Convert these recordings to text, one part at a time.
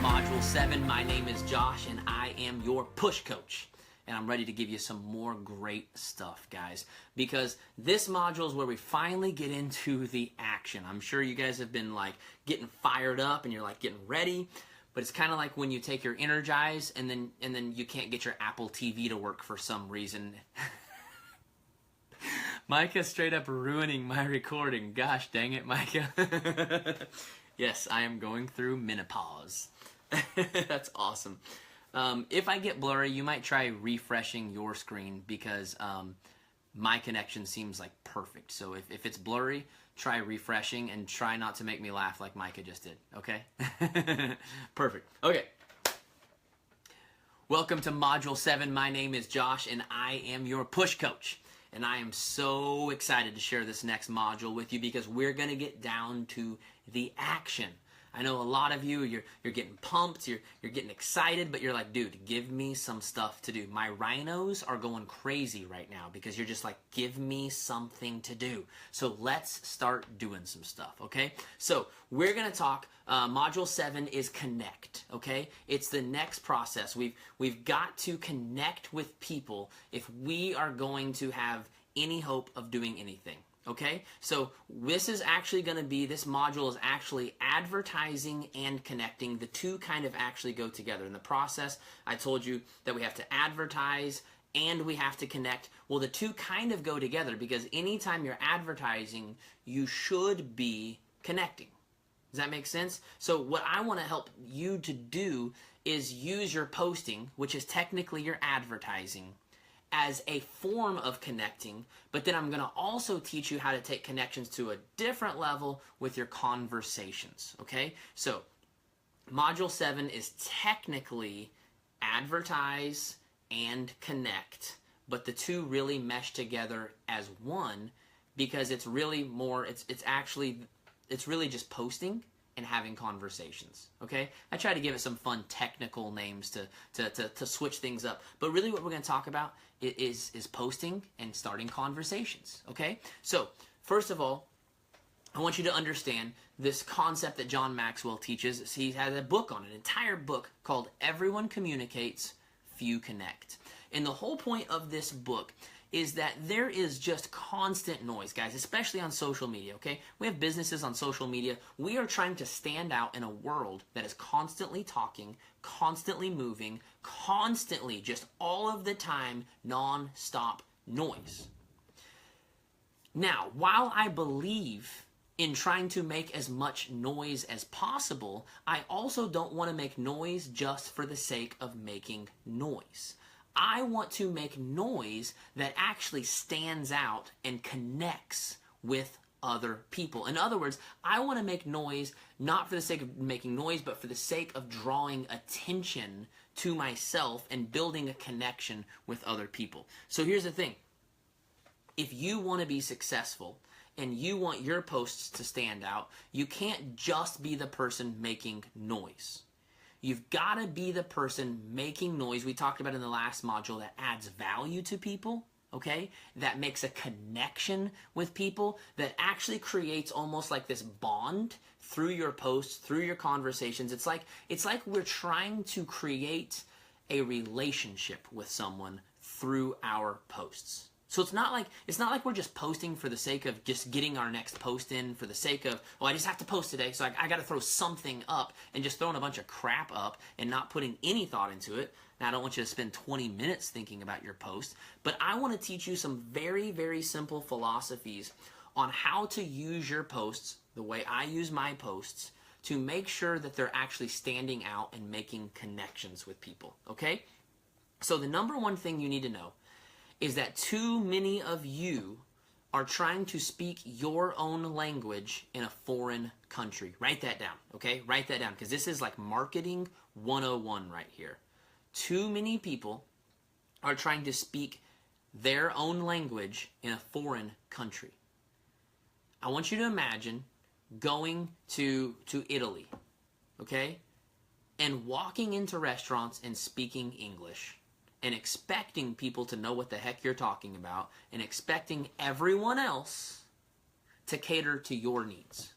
Module 7. My name is Josh, and I am your push coach. And I'm ready to give you some more great stuff, guys. Because this module is where we finally get into the action. I'm sure you guys have been like getting fired up and you're like getting ready. But it's kind of like when you take your Energize and then you can't get your Apple TV to work for some reason. Micah's straight up ruining my recording. Gosh dang it, Micah. Yes, I am going through menopause. That's awesome. If I get blurry, you might try refreshing your screen because my connection seems like perfect. So if it's blurry, try refreshing and try not to make me laugh like Micah just did, okay? Perfect. Okay. Welcome to Module 7. My name is Josh, and I am your push coach. And I am so excited to share this next module with you because we're going to get down to the action. I know a lot of you, you're getting pumped, you're getting excited, but you're like, dude, give me some stuff to do. My rhinos are going crazy right now because you're just like, give me something to do. So let's start doing some stuff, okay? So we're going to talk, Module 7 is connect, okay? It's the next process. We've got to connect with people if we are going to have any hope of doing anything. Okay, so this module is actually advertising and connecting. The two kind of actually go together. In the process, I told you that we have to advertise and we have to connect. Well, the two kind of go together because anytime you're advertising, you should be connecting. Does that make sense? So what I want to help you to do is use your posting, which is technically your advertising, as a form of connecting, but then I'm going to also teach you how to take connections to a different level with your conversations, okay? So, Module 7 is technically advertise and connect, but the two really mesh together as one because it's really more, it's really just posting and having conversations, okay? I try to give it some fun technical names to switch things up, but really what we're going to talk about is posting and starting conversations, okay? So, first of all, I want you to understand this concept that John Maxwell teaches. He has a book on it, an entire book called Everyone Communicates, Few Connect. And the whole point of this book is that there is just constant noise, guys, especially on social media, okay? We have businesses on social media. We are trying to stand out in a world that is constantly talking, constantly moving, constantly, just all of the time, non-stop noise. Now, while I believe in trying to make as much noise as possible, I also don't want to make noise just for the sake of making noise. I want to make noise that actually stands out and connects with other people. In other words, I want to make noise not for the sake of making noise, but for the sake of drawing attention to myself and building a connection with other people. So here's the thing. If you want to be successful and you want your posts to stand out, you can't just be the person making noise. You've got to be the person making noise. We talked about in the last module that adds value to people, okay? That makes a connection with people, that actually creates almost like this bond through your posts, through your conversations. It's like we're trying to create a relationship with someone through our posts. So it's not like we're just posting for the sake of just getting our next post in for the sake of, well, I just have to post today, so I got to throw something up, and just throwing a bunch of crap up and not putting any thought into it. Now, I don't want you to spend 20 minutes thinking about your post, but I want to teach you some very, very simple philosophies on how to use your posts the way I use my posts to make sure that they're actually standing out and making connections with people, okay? So the number one thing you need to know is that too many of you are trying to speak your own language in a foreign country. Write that down, okay? Write that down, because this is like marketing 101 right here. Too many people are trying to speak their own language in a foreign country. I want you to imagine going to Italy, okay? And walking into restaurants and speaking English, and expecting people to know what the heck you're talking about, and expecting everyone else to cater to your needs.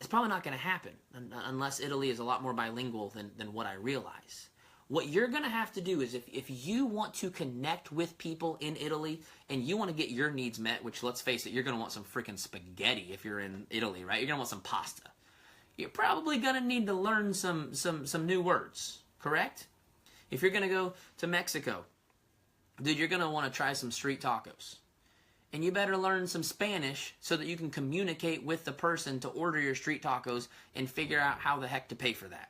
It's probably not going to happen unless Italy is a lot more bilingual than what I realize. What you're going to have to do is if you want to connect with people in Italy and you want to get your needs met, which let's face it, you're going to want some freaking spaghetti if you're in Italy, right? You're going to want some pasta. You're probably going to need to learn some new words, correct? If you're going to go to Mexico, dude, you're going to want to try some street tacos. And you better learn some Spanish so that you can communicate with the person to order your street tacos and figure out how the heck to pay for that.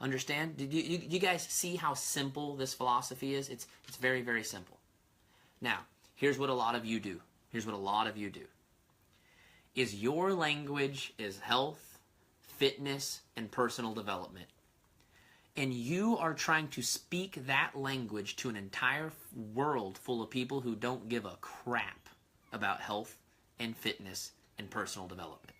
Understand? Do you guys see how simple this philosophy is? It's very, very simple. Now, here's what a lot of you do. Is your language is health, fitness, and personal development. And you are trying to speak that language to an entire world full of people who don't give a crap about health and fitness and personal development.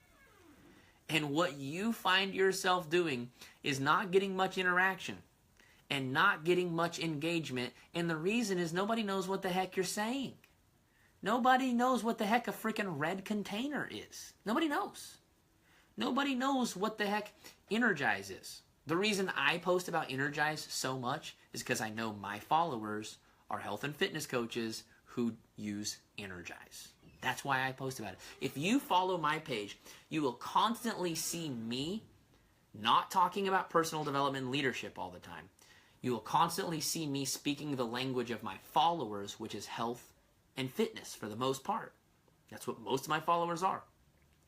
And what you find yourself doing is not getting much interaction and not getting much engagement. And the reason is nobody knows what the heck you're saying. Nobody knows what the heck a freaking red container is. Nobody knows. Nobody knows what the heck Energize is. The reason I post about Energize so much is because I know my followers are health and fitness coaches who use Energize. That's why I post about it. If you follow my page, you will constantly see me not talking about personal development and leadership all the time. You will constantly see me speaking the language of my followers, which is health and fitness for the most part. That's what most of my followers are.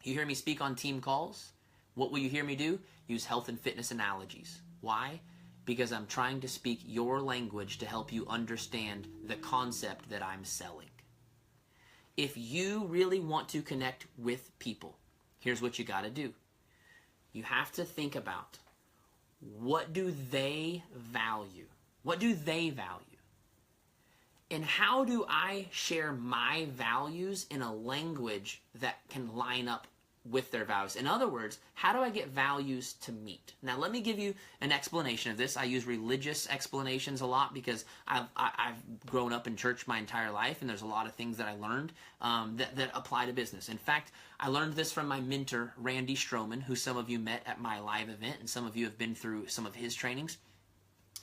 You hear me speak on team calls. What will you hear me do? Use health and fitness analogies. Why? Because I'm trying to speak your language to help you understand the concept that I'm selling. If you really want to connect with people, here's what you got to do. You have to think about, what do they value? What do they value? And how do I share my values in a language that can line up with their values? In other words, how do I get values to meet? Now, let me give you an explanation of this. I use religious explanations a lot because I've grown up in church my entire life, and there's a lot of things that I learned that apply to business. In fact, I learned this from my mentor, Randy Stroman, who some of you met at my live event, and some of you have been through some of his trainings.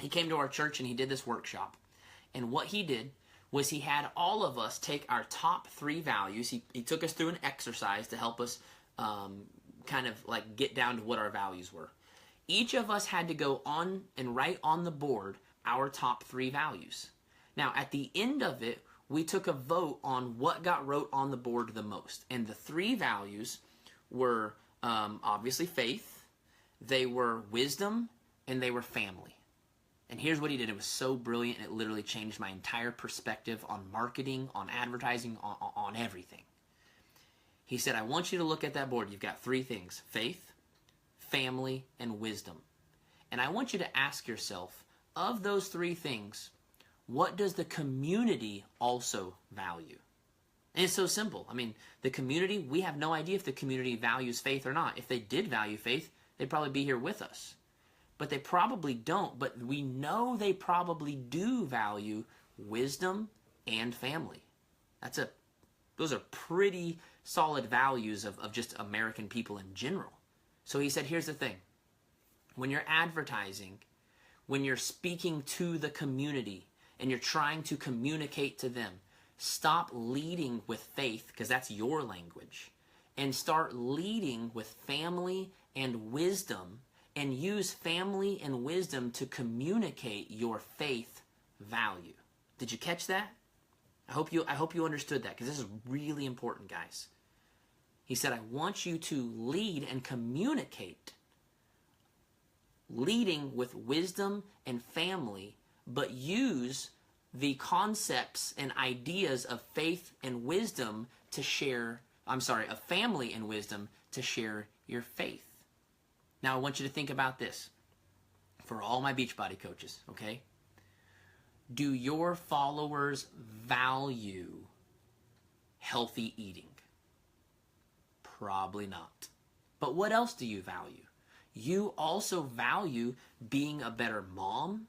He came to our church, and he did this workshop. And what he did was he had all of us take our top 3 values. He took us through an exercise to help us kind of like get down to what our values were. Each of us had to go on and write on the board our top 3 values. Now, at the end of it, we took a vote on what got wrote on the board the most. And the 3 values were obviously faith, they were wisdom, and they were family. And here's what he did. It was so brilliant, it literally changed my entire perspective on marketing, on advertising, on everything. He said, I want you to look at that board. You've got 3 things: faith, family, and wisdom. And I want you to ask yourself, of those 3 things, what does the community also value? And it's so simple. I mean, the community, we have no idea if the community values faith or not. If they did value faith, they'd probably be here with us. But they probably don't. But we know they probably do value wisdom and family. Those are pretty solid values of just American people in general. So he said, here's the thing. When you're advertising, when you're speaking to the community and you're trying to communicate to them, stop leading with faith, because that's your language, and start leading with family and wisdom, and use family and wisdom to communicate your faith value. Did you catch that? I hope you understood that, because this is really important, guys. He said, I want you to lead and communicate, leading with wisdom and family, but use the concepts and ideas of faith and wisdom to share, of family and wisdom to share your faith. Now, I want you to think about this for all my Beachbody coaches, okay? Do your followers value healthy eating? Probably not. But what else do you value? You also value being a better mom,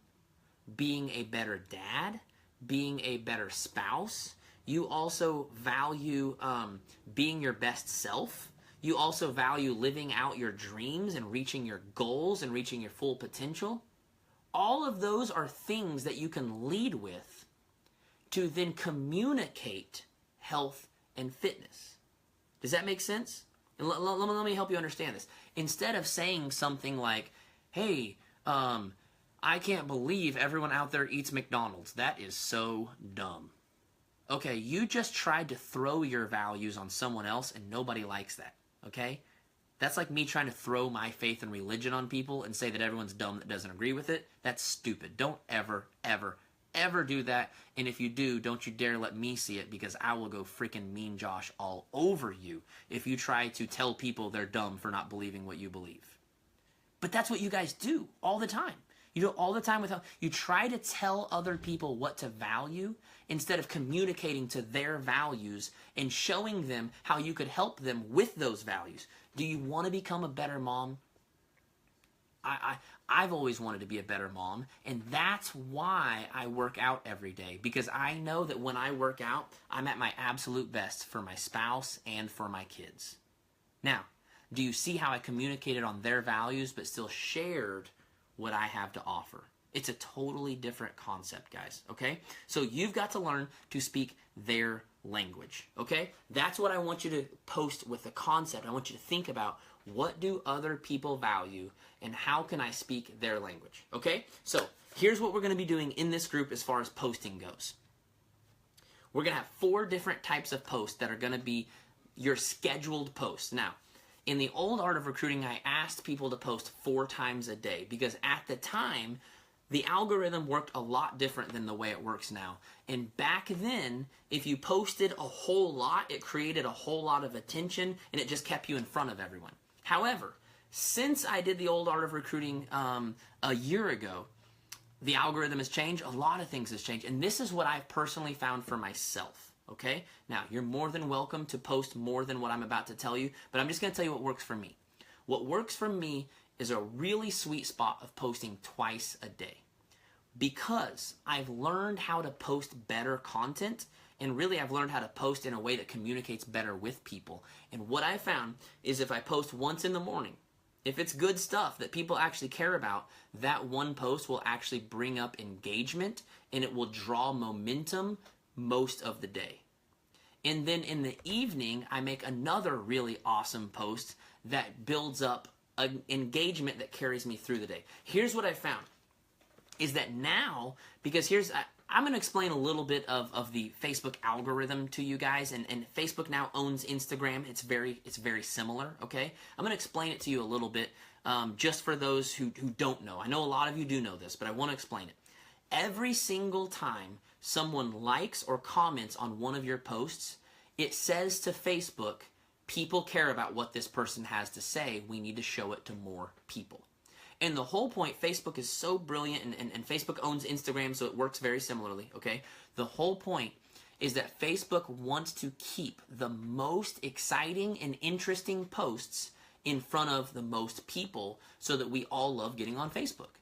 being a better dad, being a better spouse. You also value being your best self. You also value living out your dreams and reaching your goals and reaching your full potential. All of those are things that you can lead with to then communicate health and fitness. Does that make sense? And let me help you understand this. Instead of saying something like, hey, I can't believe everyone out there eats McDonald's. That is so dumb. Okay, you just tried to throw your values on someone else and nobody likes that, okay? That's like me trying to throw my faith and religion on people and say that everyone's dumb that doesn't agree with it. That's stupid. Don't ever, ever, ever do that. And if you do, don't you dare let me see it, because I will go freaking mean Josh all over you if you try to tell people they're dumb for not believing what you believe. But that's what you guys do all the time. You do it all the time with you try to tell other people what to value instead of communicating to their values and showing them how you could help them with those values. Do you want to become a better mom? I've always wanted to be a better mom, and that's why I work out every day, because I know that when I work out, I'm at my absolute best for my spouse and for my kids. Now, do you see how I communicated on their values but still shared what I have to offer? It's a totally different concept, guys, okay? So you've got to learn to speak their language, okay? That's what I want you to post with the concept. I want you to think about, what do other people value and how can I speak their language, okay? So here's what we're going to be doing in this group as far as posting goes. We're going to have 4 different types of posts that are going to be your scheduled posts. Now, in the old Art of Recruiting, I asked people to post 4 times a day because at the time, the algorithm worked a lot different than the way it works now. And back then, if you posted a whole lot, it created a whole lot of attention and it just kept you in front of everyone. However, since I did the old Art of Recruiting a year ago, the algorithm has changed. A lot of things has changed. And this is what I've personally found for myself. Okay? Now, you're more than welcome to post more than what I'm about to tell you, but I'm just going to tell you what works for me. What works for me is a really sweet spot of posting twice a day, because I've learned how to post better content, and really I've learned how to post in a way that communicates better with people. And what I found is if I post once in the morning, if it's good stuff that people actually care about, that one post will actually bring up engagement and it will draw momentum most of the day. And then in the evening, I make another really awesome post that builds up an engagement that carries me through the day. Here's what I found, is that now, because I'm going to explain a little bit of the Facebook algorithm to you guys, and Facebook now owns Instagram. It's very similar, okay? I'm going to explain it to you a little bit just for those who don't know. I know a lot of you do know this, but I want to explain it. Every single time someone likes or comments on one of your posts, it says to Facebook, people care about what this person has to say. We need to show it to more people. And the whole point, Facebook is so brilliant, and Facebook owns Instagram, so it works very similarly, okay? The whole point is that Facebook wants to keep the most exciting and interesting posts in front of the most people so that we all love getting on Facebook.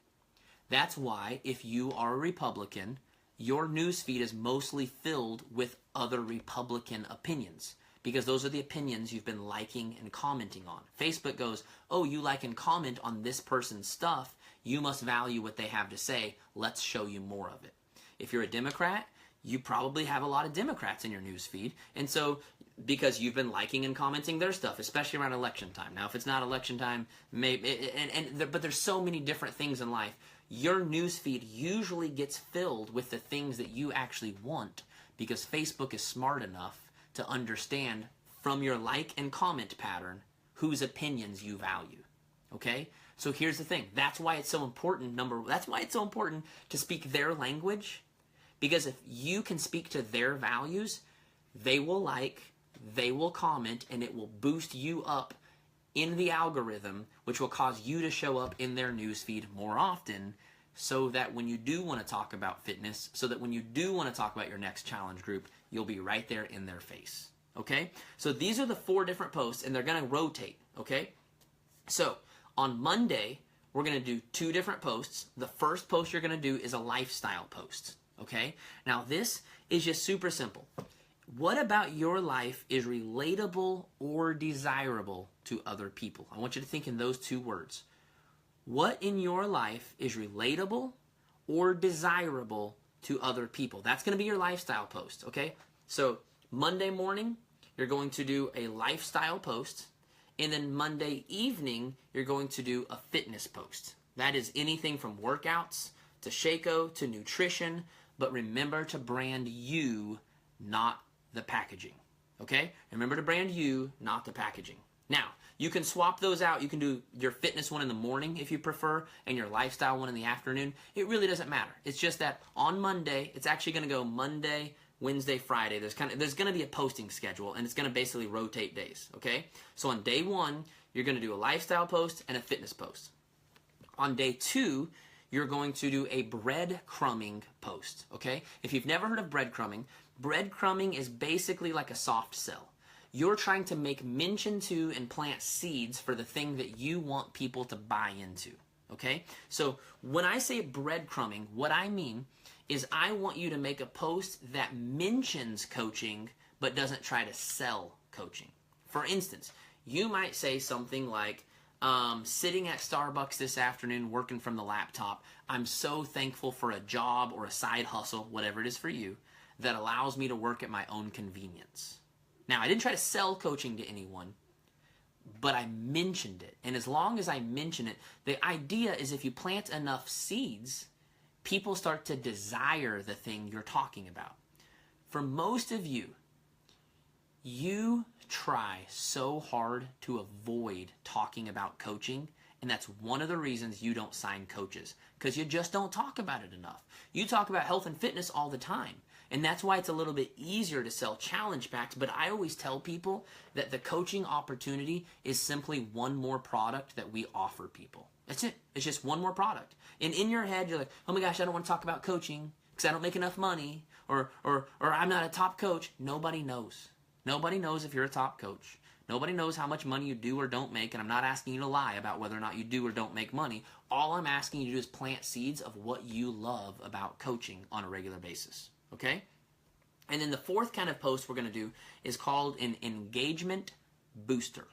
That's why if you are a Republican, your newsfeed is mostly filled with other Republican opinions, because those are the opinions you've been liking and commenting on. Facebook goes, oh, you like and comment on this person's stuff, you must value what they have to say, let's show you more of it. If you're a Democrat, you probably have a lot of Democrats in your newsfeed, and so because you've been liking and commenting their stuff, especially around election time. Now, if it's not election time, maybe, but there's so many different things in life. Your newsfeed usually gets filled with the things that you actually want, because Facebook is smart enough to understand from your like and comment pattern whose opinions you value. Okay? So here's the thing. That's why it's so important. That's why it's so important to speak their language, because if you can speak to their values, they will like, they will comment, and it will boost you up in the algorithm, which will cause you to show up in their newsfeed more often, so that when you do want to talk about fitness, so that when you do want to talk about your next challenge group, you'll be right there in their face. Okay? So these are the 4 different posts, and they're going to rotate. Okay? So on Monday, we're going to do 2 different posts. The first post you're going to do is a lifestyle post. Okay? Now this is just super simple. What about your life is relatable or desirable to other people? I want you to think in those two words. What in your life is relatable or desirable to other people? That's going to be your lifestyle post, okay? So Monday morning, you're going to do a lifestyle post, and then Monday evening, you're going to do a fitness post. That is anything from workouts to Shaco to nutrition, but remember to brand you, not the packaging, okay? Remember to brand you, not the packaging. Now, you can swap those out. You can do your fitness one in the morning if you prefer, and your lifestyle one in the afternoon. It really doesn't matter. It's just that on Monday, it's actually going to go Monday, Wednesday, Friday. There's going to be a posting schedule, and it's going to basically rotate days, okay? So on day one, you're going to do a lifestyle post and a fitness post. On day two, you're going to do a breadcrumbing post, okay? If you've never heard of breadcrumbing is basically like a soft sell. You're trying to make mention to and plant seeds for the thing that you want people to buy into, okay? So when I say breadcrumbing, what I mean is I want you to make a post that mentions coaching but doesn't try to sell coaching. For instance, you might say something like, sitting at Starbucks this afternoon working from the laptop, I'm so thankful for a job or a side hustle, whatever it is for you, that allows me to work at my own convenience. Now, I didn't try to sell coaching to anyone, but I mentioned it. And as long as I mention it, the idea is if you plant enough seeds, people start to desire the thing you're talking about. For most of you, you try so hard to avoid talking about coaching, and that's one of the reasons you don't sign coaches, because you just don't talk about it enough. You talk about health and fitness all the time, and that's why it's a little bit easier to sell challenge packs, but I always tell people that the coaching opportunity is simply one more product that we offer people. That's it. It's just one more product. And in your head, you're like, oh my gosh, I don't want to talk about coaching because I don't make enough money, or I'm not a top coach. Nobody knows. Nobody knows if you're a top coach. Nobody knows how much money you do or don't make, and I'm not asking you to lie about whether or not you do or don't make money. All I'm asking you to do is plant seeds of what you love about coaching on a regular basis, okay? And then the fourth kind of post we're going to do is called an engagement booster,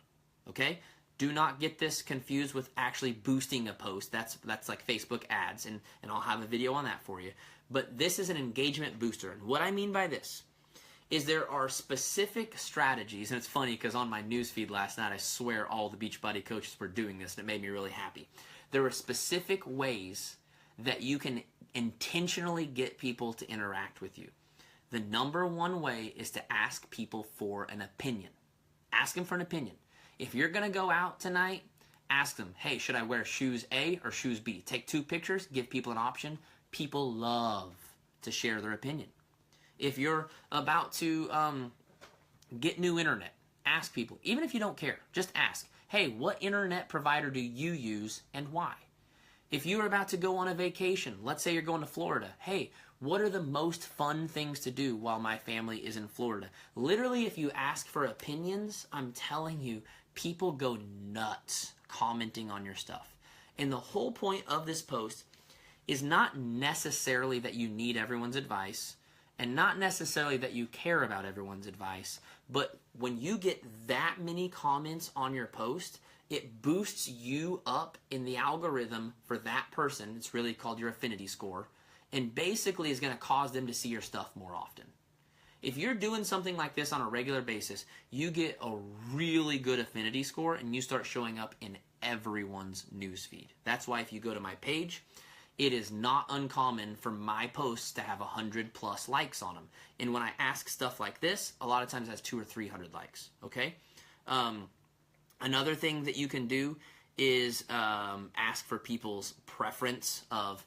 okay? Do not get this confused with actually boosting a post. That's like Facebook ads, and I'll have a video on that for you. But this is an engagement booster, and what I mean by this is there are specific strategies, and it's funny because on my newsfeed last night, I swear all the Beachbody coaches were doing this, and it made me really happy. There are specific ways that you can intentionally get people to interact with you. The number one way is to ask people for an opinion. Ask them for an opinion. If you're going to go out tonight, ask them, hey, should I wear shoes A or shoes B? Take two pictures, give people an option. People love to share their opinion. If you're about to get new internet, ask people. Even if you don't care, just ask, hey, what internet provider do you use and why? If you're about to go on a vacation, let's say you're going to Florida, hey, what are the most fun things to do while my family is in Florida? Literally, if you ask for opinions, I'm telling you, people go nuts commenting on your stuff. And the whole point of this post is not necessarily that you need everyone's advice, and not necessarily that you care about everyone's advice, but when you get that many comments on your post, it boosts you up in the algorithm for that person. It's really called your affinity score, and basically is going to cause them to see your stuff more often. If you're doing something like this on a regular basis, you get a really good affinity score, and you start showing up in everyone's newsfeed. That's why if you go to my page, it is not uncommon for my posts to have 100+ likes on them. And when I ask stuff like this, a lot of times it has 200 or 300 likes, okay? Another thing that you can do is ask for people's preference of,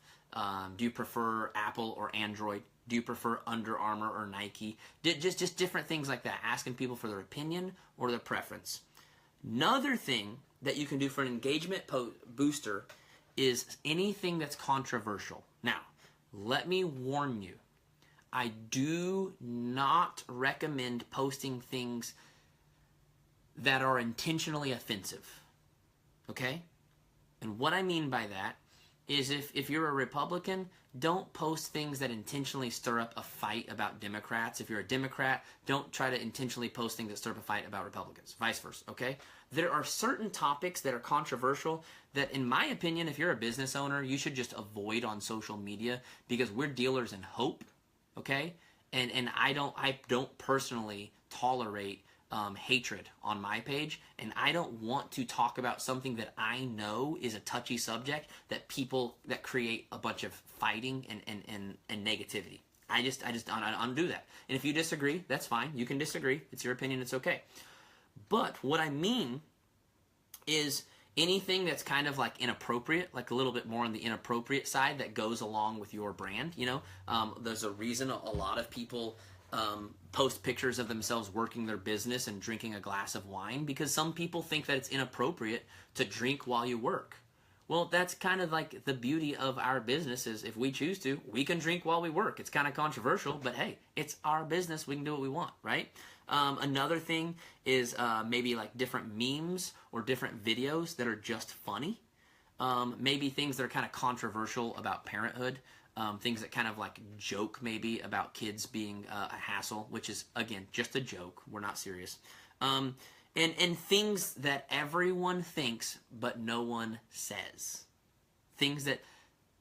do you prefer Apple or Android? Do you prefer Under Armour or Nike? Just different things like that, asking people for their opinion or their preference. Another thing that you can do for an engagement booster is anything that's controversial. Now, let me warn you, I do not recommend posting things that are intentionally offensive, okay? And what I mean by that is if you're a Republican, don't post things that intentionally stir up a fight about Democrats. If you're a Democrat, don't try to intentionally post things that stir up a fight about Republicans. Vice versa, okay? There are certain topics that are controversial that, in my opinion, if you're a business owner, you should just avoid on social media, because we're dealers in hope, okay? And I don't personally tolerate hatred on my page, and I don't want to talk about something that I know is a touchy subject that create a bunch of fighting and negativity. I don't do that. And if you disagree, that's fine. You can disagree. It's your opinion. It's okay. But what I mean is anything that's kind of like inappropriate, like a little bit more on the inappropriate side that goes along with your brand. There's a reason a lot of people post pictures of themselves working their business and drinking a glass of wine, because some people think that it's inappropriate to drink while you work. Well, that's kind of like the beauty of our business is if we choose to, we can drink while we work. It's kind of controversial, but hey, it's our business. We can do what we want, right? Another thing is maybe like different memes or different videos that are just funny. Maybe things that are kind of controversial about parenthood. Things that kind of like joke maybe about kids being a hassle, which is, again, just a joke. We're not serious. And things that everyone thinks but no one says. Things that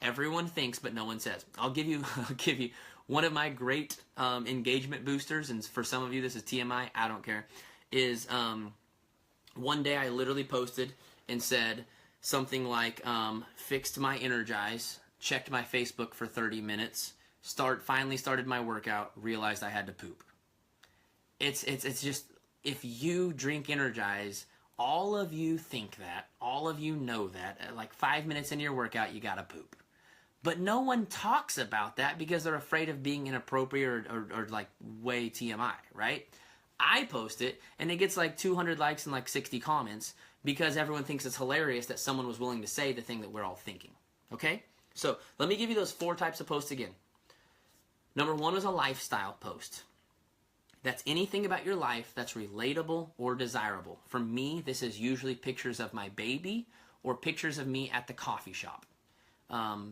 everyone thinks but no one says. I'll give you one of my great engagement boosters, and for some of you this is TMI, I don't care, is one day I literally posted and said something like, fixed my Energize, checked my Facebook for 30 minutes, finally started my workout, realized I had to poop. It's just, if you drink Energize, all of you think that, all of you know that, at like 5 minutes into your workout, you gotta poop. But no one talks about that because they're afraid of being inappropriate or like way TMI, right? I post it, and it gets like 200 likes and like 60 comments because everyone thinks it's hilarious that someone was willing to say the thing that we're all thinking, okay? So let me give you those 4 types of posts again. Number 1 is a lifestyle post. That's anything about your life that's relatable or desirable. For me, this is usually pictures of my baby or pictures of me at the coffee shop.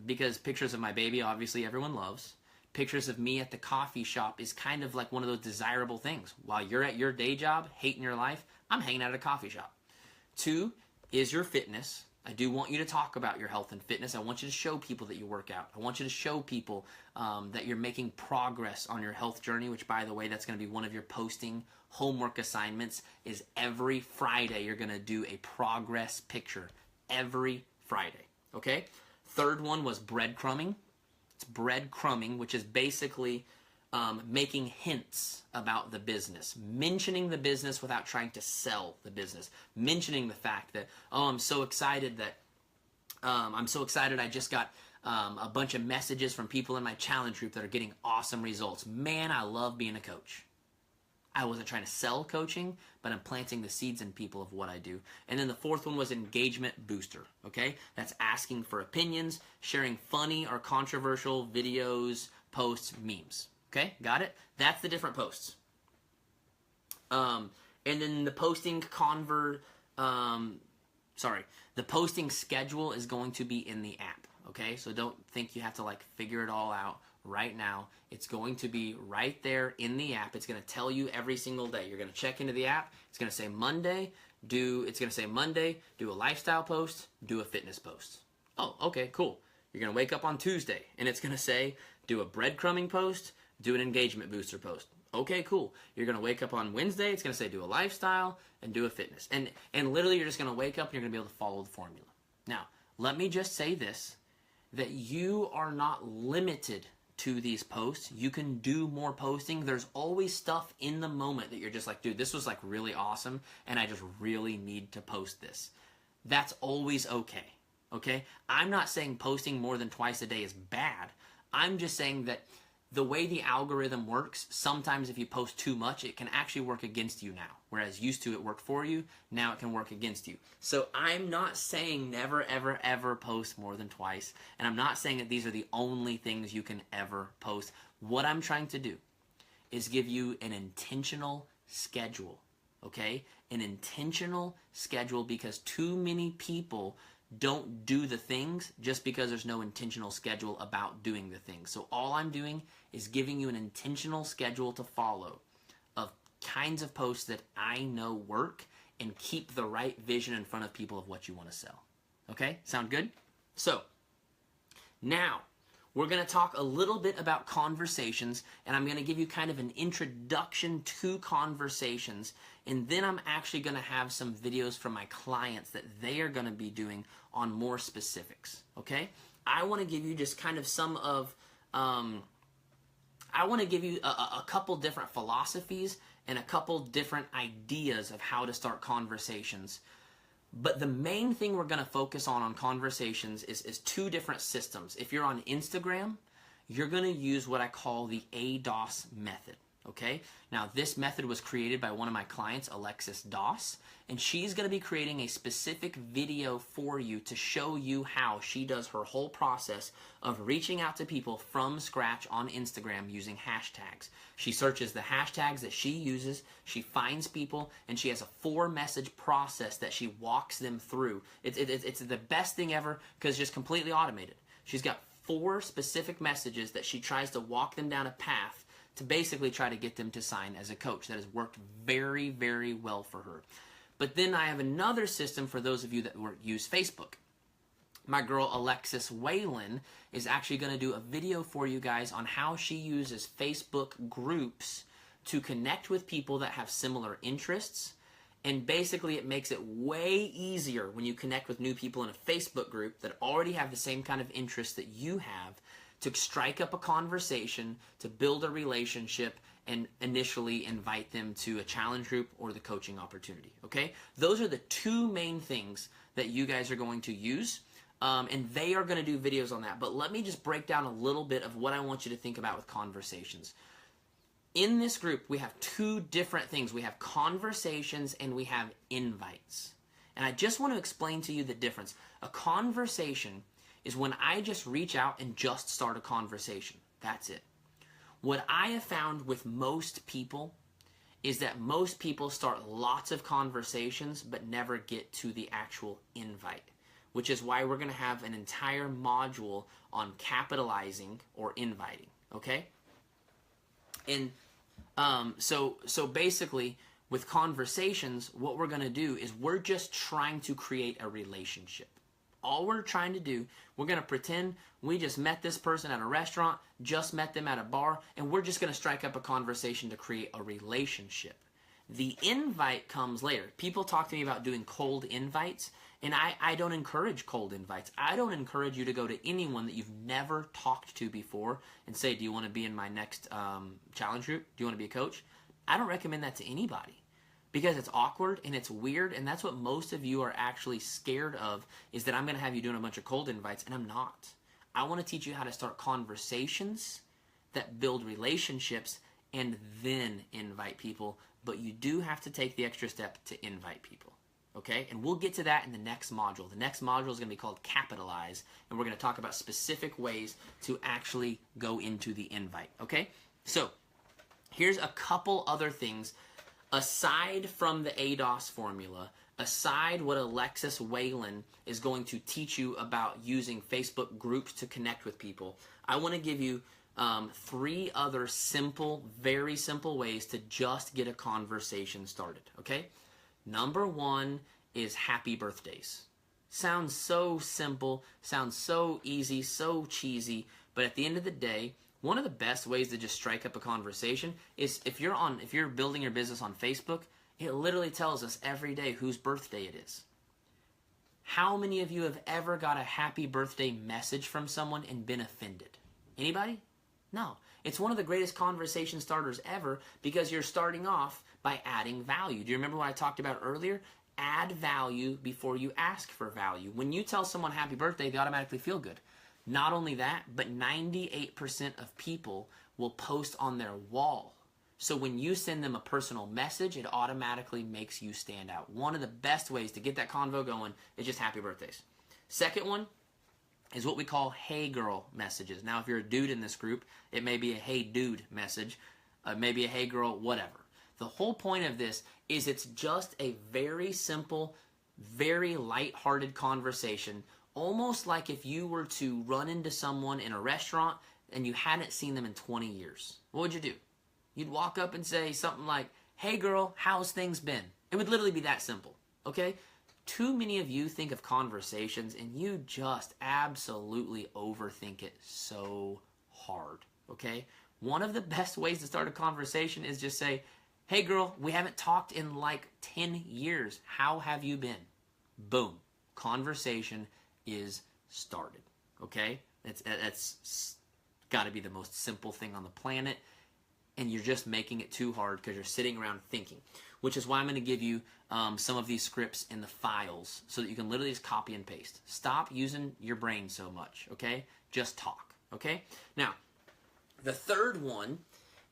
Because pictures of my baby, obviously, everyone loves. Pictures of me at the coffee shop is kind of like one of those desirable things. While you're at your day job, hating your life, I'm hanging out at a coffee shop. 2 is your fitness. I do want you to talk about your health and fitness. I want you to show people that you work out. I want you to show people that you're making progress on your health journey, which, by the way, that's going to be one of your posting homework assignments, is every Friday you're going to do a progress picture. Every Friday, okay? 3rd one was breadcrumbing. It's breadcrumbing, which is basically making hints about the business, mentioning the business without trying to sell the business, mentioning the fact that, oh, I'm so excited I just got a bunch of messages from people in my challenge group that are getting awesome results. Man, I love being a coach. I wasn't trying to sell coaching, but I'm planting the seeds in people of what I do. And then the 4th one was engagement booster, okay? That's asking for opinions, sharing funny or controversial videos, posts, memes. Okay, got it? That's the different posts. And then the posting the posting schedule is going to be in the app, okay? So don't think you have to like figure it all out right now. It's going to be right there in the app. It's going to tell you every single day. You're going to check into the app. It's going to say Monday, do a lifestyle post, do a fitness post. Oh, okay, cool. You're going to wake up on Tuesday, and it's going to say, do a breadcrumbing post, do an engagement booster post. Okay, cool. You're going to wake up on Wednesday. It's going to say do a lifestyle and do a fitness. And literally you're just going to wake up and you're going to be able to follow the formula. Now, let me just say this, that you are not limited to these posts. You can do more posting. There's always stuff in the moment that you're just like, dude, this was like really awesome and I just really need to post this. That's always okay. Okay? I'm not saying posting more than twice a day is bad. I'm just saying that the way the algorithm works, sometimes if you post too much, it can actually work against you now. Whereas used to it worked for you, now it can work against you. So I'm not saying never, ever, ever post more than twice. And I'm not saying that these are the only things you can ever post. What I'm trying to do is give you an intentional schedule, okay? An intentional schedule, because too many people don't do the things just because there's no intentional schedule about doing the things. So all I'm doing is giving you an intentional schedule to follow of kinds of posts that I know work and keep the right vision in front of people of what you want to sell. Okay? Sound good? So, now, we're going to talk a little bit about conversations, and I'm going to give you kind of an introduction to conversations, and then I'm actually going to have some videos from my clients that they are going to be doing on more specifics, okay? I want to give you just kind of some of, I want to give you a couple different philosophies and a couple different ideas of how to start conversations. But the main thing we're going to focus on conversations is two different systems. If you're on Instagram, you're going to use what I call the ADOS method, okay? Now, this method was created by one of my clients, Alexis Doss, and she's going to be creating a specific video for you to show you how she does her whole process of reaching out to people from scratch on Instagram using hashtags. She searches the hashtags that she uses, she finds people, and she has a 4-message process that she walks them through. It's the best thing ever because it's just completely automated. She's got 4 specific messages that she tries to walk them down a path to basically try to get them to sign as a coach. That has worked very, very well for her. But then I have another system for those of you that use Facebook. My girl Alexis Whalen is actually going to do a video for you guys on how she uses Facebook groups to connect with people that have similar interests. And basically it makes it way easier when you connect with new people in a Facebook group that already have the same kind of interests that you have to strike up a conversation, to build a relationship, and initially invite them to a challenge group or the coaching opportunity, okay? Those are the 2 main things that you guys are going to use, and they are going to do videos on that. But let me just break down a little bit of what I want you to think about with conversations. In this group, we have 2 different things. We have conversations and we have invites. And I just want to explain to you the difference. A conversation is when I just reach out and just start a conversation. That's it. What I have found with most people is that most people start lots of conversations but never get to the actual invite, which is why we're going to have an entire module on capitalizing or inviting, okay? And so basically with conversations, what we're going to do is we're just trying to create a relationship. All we're trying to do, we're going to pretend we just met this person at a restaurant, just met them at a bar, and we're just going to strike up a conversation to create a relationship. The invite comes later. People talk to me about doing cold invites, and I don't encourage cold invites. I don't encourage you to go to anyone that you've never talked to before and say, do you want to be in my next challenge group? Do you want to be a coach? I don't recommend that to anybody. Because it's awkward and it's weird, and that's what most of you are actually scared of, is that I'm going to have you doing a bunch of cold invites, and I'm not. I want to teach you how to start conversations that build relationships and then invite people, but you do have to take the extra step to invite people, okay? And we'll get to that in the next module. The next module is going to be called Capitalize, and we're going to talk about specific ways to actually go into the invite, okay? So here's a couple other things. Aside from the ADOS formula, aside what Alexis Whalen is going to teach you about using Facebook groups to connect with people, I want to give you 3 other simple, very simple ways to just get a conversation started, okay? Number 1 is happy birthdays. Sounds so simple, sounds so easy, so cheesy, but at the end of the day, one of the best ways to just strike up a conversation is if you're building your business on Facebook, it literally tells us every day whose birthday it is. How many of you have ever got a happy birthday message from someone and been offended? Anybody? No. It's one of the greatest conversation starters ever because you're starting off by adding value. Do you remember what I talked about earlier? Add value before you ask for value. When you tell someone happy birthday, they automatically feel good. Not only that, but 98% of people will post on their wall. So when you send them a personal message, it automatically makes you stand out. One of the best ways to get that convo going is just happy birthdays. Second one is what we call hey girl messages. Now, if you're a dude in this group, it may be a hey dude message, maybe a hey girl, whatever. The whole point of this is it's just a very simple very light-hearted conversation, almost like if you were to run into someone in a restaurant and you hadn't seen them in 20 years. What would you do? You'd walk up and say something like, "Hey girl, how's things been?" It would literally be that simple, okay? Too many of you think of conversations and you just absolutely overthink it so hard, okay? One of the best ways to start a conversation is just say, "Hey girl, we haven't talked in like 10 years. How have you been?" Boom. Conversation is started, okay? That's got to be the most simple thing on the planet, and you're just making it too hard because you're sitting around thinking, which is why I'm going to give you some of these scripts in the files so that you can literally just copy and paste. Stop using your brain so much, okay? Just talk, okay? Now, the third one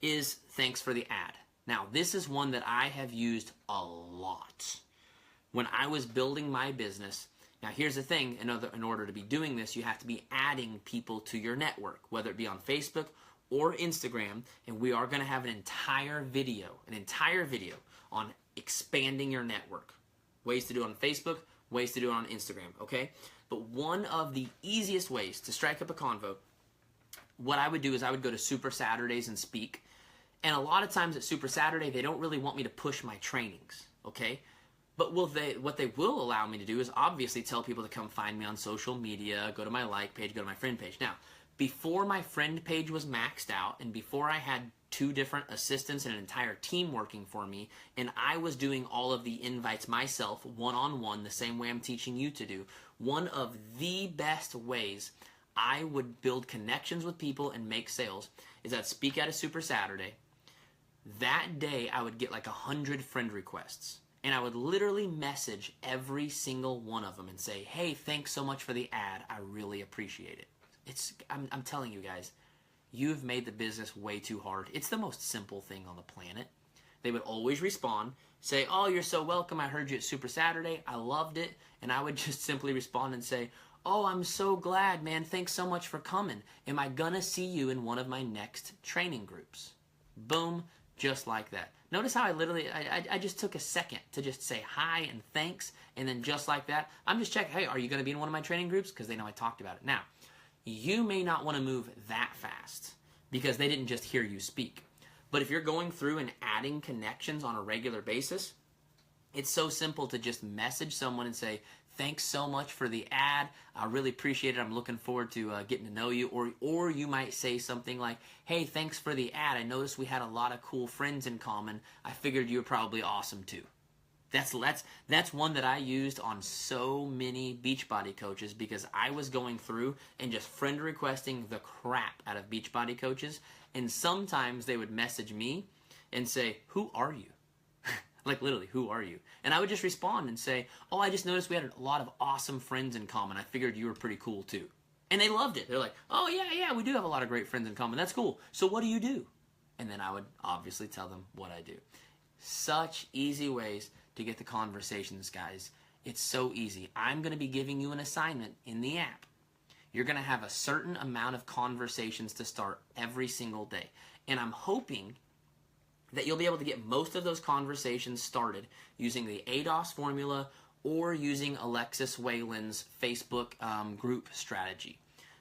is thanks for the ad. Now, this is one that I have used a lot. When I was building my business, now here's the thing, in order to be doing this, you have to be adding people to your network, whether it be on Facebook or Instagram, and we are going to have an entire video on expanding your network. Ways to do it on Facebook, ways to do it on Instagram, okay? But one of the easiest ways to strike up a convo, what I would do is I would go to Super Saturdays and speak. And a lot of times at Super Saturday, they don't really want me to push my trainings, okay? But what they will allow me to do is obviously tell people to come find me on social media, go to my like page, go to my friend page. Now, before my friend page was maxed out and before I had 2 different assistants and an entire team working for me, and I was doing all of the invites myself, one-on-one, the same way I'm teaching you to do, one of the best ways I would build connections with people and make sales is I'd speak at a Super Saturday. That day, I would get like 100 friend requests. And I would literally message every single one of them and say, "Hey, thanks so much for the ad. I really appreciate it." I'm telling you guys, you've made the business way too hard. It's the most simple thing on the planet. They would always respond, say, "Oh, you're so welcome. I heard you at Super Saturday. I loved it." And I would just simply respond and say, "Oh, I'm so glad, man. Thanks so much for coming. Am I gonna see you in one of my next training groups?" Boom, just like that. Notice how I just took a second to just say hi and thanks, and then just like that, I'm just checking, "Hey, are you going to be in one of my training groups?" Because they know I talked about it. Now, you may not want to move that fast because they didn't just hear you speak. But if you're going through and adding connections on a regular basis, it's so simple to just message someone and say, "Thanks so much for the ad. I really appreciate it. I'm looking forward to getting to know you." Or you might say something like, "Hey, thanks for the ad. I noticed we had a lot of cool friends in common. I figured you were probably awesome too." That's one that I used on so many Beachbody coaches because I was going through and just friend requesting the crap out of Beachbody coaches. And sometimes they would message me and say, "Who are you?" Like literally, "Who are you?" And I would just respond and say, "Oh, I just noticed we had a lot of awesome friends in common. I figured you were pretty cool too." And they loved it. They're like, "Oh yeah, we do have a lot of great friends in common. That's cool. So what do you do?" And then I would obviously tell them what I do. Such easy ways to get the conversations, guys. It's so easy. I'm going to be giving you an assignment in the app. You're going to have a certain amount of conversations to start every single day. And I'm hoping that you'll be able to get most of those conversations started using the ADOS formula or using Alexis Whalen's Facebook group strategy.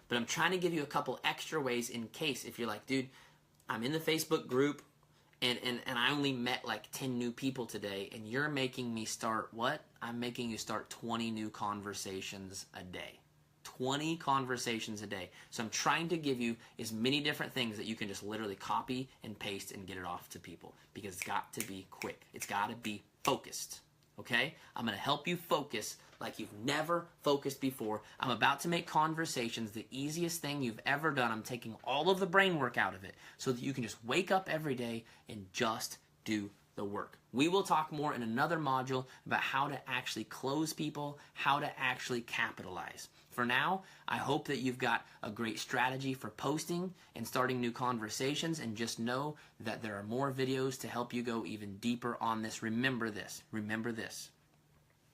But I'm trying to give you a couple extra ways in case if you're like, "Dude, I'm in the Facebook group and I only met like 10 new people today, and you're making me start what? I'm making you start 20 new conversations a day. 20 conversations a day. So I'm trying to give you as many different things that you can just literally copy and paste and get it off to people because it's got to be quick. It's got to be focused. Okay? I'm going to help you focus like you've never focused before. I'm about to make conversations the easiest thing you've ever done. I'm taking all of the brain work out of it so that you can just wake up every day and just do the work. We will talk more in another module about how to actually close people, how to actually capitalize. For now, I hope that you've got a great strategy for posting and starting new conversations, and just know that there are more videos to help you go even deeper on this. Remember this.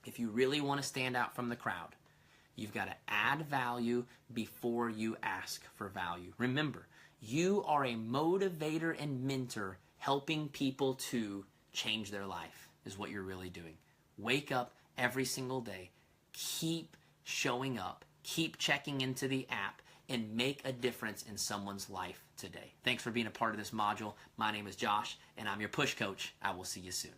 If you really want to stand out from the crowd, you've got to add value before you ask for value. Remember, you are a motivator and mentor helping people to change their life is what you're really doing. Wake up every single day. Keep showing up, keep checking into the app, and make a difference in someone's life today. Thanks for being a part of this module. My name is Josh, and I'm your push coach. I will see you soon.